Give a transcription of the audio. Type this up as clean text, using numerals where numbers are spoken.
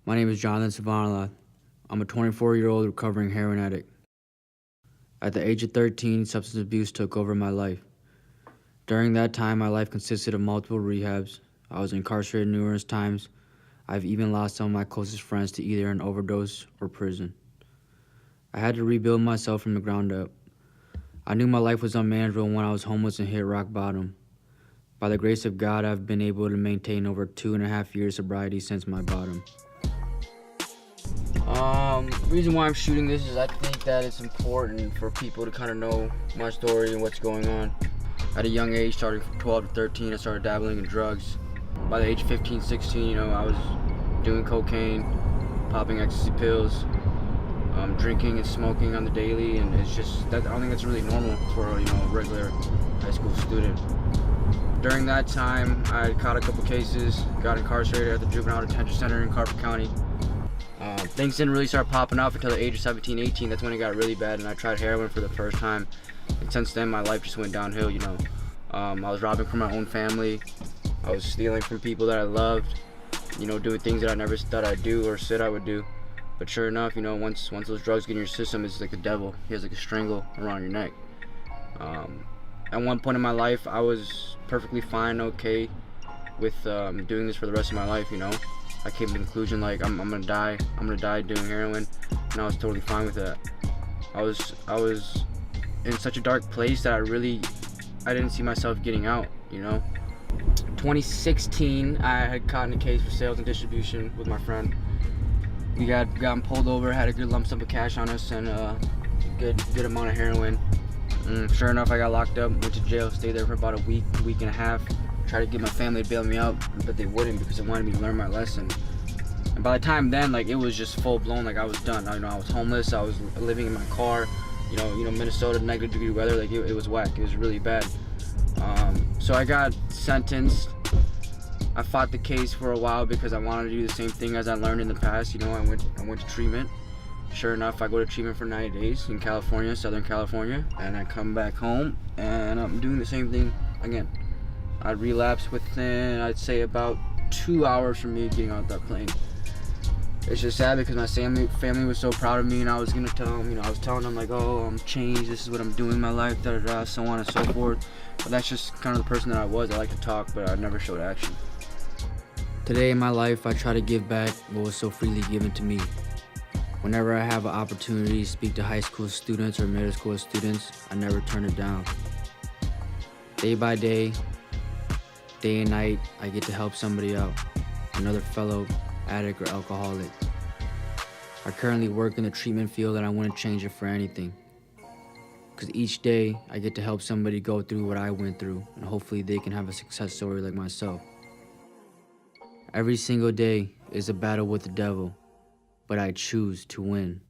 My name is Jonathan Savanala. I'm a 24-year-old recovering heroin addict. At the age of 13, substance abuse took over my life. During that time, my life consisted of multiple rehabs. I was incarcerated numerous times. I've even lost some of my closest friends to either an overdose or prison. I had to rebuild myself from the ground up. I knew my life was unmanageable when I was homeless and hit rock bottom. By the grace of God, I've been able to maintain over 2.5 years sobriety since my bottom. The reason why I'm shooting this is I think that it's important for people to kind of know my story and what's going on. At a young age, starting from 12 to 13, I started dabbling in drugs. By the age of 15, 16, I was doing cocaine, popping ecstasy pills, drinking and smoking on the daily, and it's just that I don't think that's really normal for a regular high school student. During that time, I caught a couple cases, got incarcerated at the juvenile detention center in Carver County. Things didn't really start popping off until the age of 17, 18. That's when it got really bad, and I tried heroin for the first time. And since then, my life just went downhill. I was robbing from my own family. I was stealing from people that I loved. Doing things that I never thought I'd do or said I would do. But sure enough, once those drugs get in your system, it's like the devil. He has like a strangle around your neck. At one point in my life, I was perfectly fine, okay, with doing this for the rest of my life. I came to the conclusion like I'm gonna die doing heroin, and I was totally fine with that. I was in such a dark place that I didn't see myself getting out. 2016, I had caught in a case for sales and distribution with my friend. We had gotten pulled over, had a good lump sum of cash on us, and a good amount of heroin. Sure enough, I got locked up, went to jail, stayed there for about a week and a half. Tried to get my family to bail me out, but they wouldn't because they wanted me to learn my lesson. And by the time then, it was just full blown. I was done. I was homeless. I was living in my car. Minnesota, -degree weather. It was whack. It was really bad. So I got sentenced. I fought the case for a while because I wanted to do the same thing as I learned in the past. I went to treatment. Sure enough, I go to treatment for 90 days in California, Southern California, and I come back home and I'm doing the same thing again. I relapsed within, I'd say, about 2 hours from me getting on that plane. It's just sad because my family was so proud of me, and I was gonna tell them, I was telling them oh, I'm changed, this is what I'm doing in my life, so on and so forth. But that's just kind of the person that I was. I like to talk, but I never showed action. Today in my life, I try to give back what was so freely given to me. Whenever I have an opportunity to speak to high school students or middle school students, I never turn it down. Day by day and night, I get to help somebody out, another fellow addict or alcoholic. I currently work in the treatment field, and I wouldn't change it for anything. Because each day, I get to help somebody go through what I went through, and hopefully they can have a success story like myself. Every single day is a battle with the devil, but I choose to win.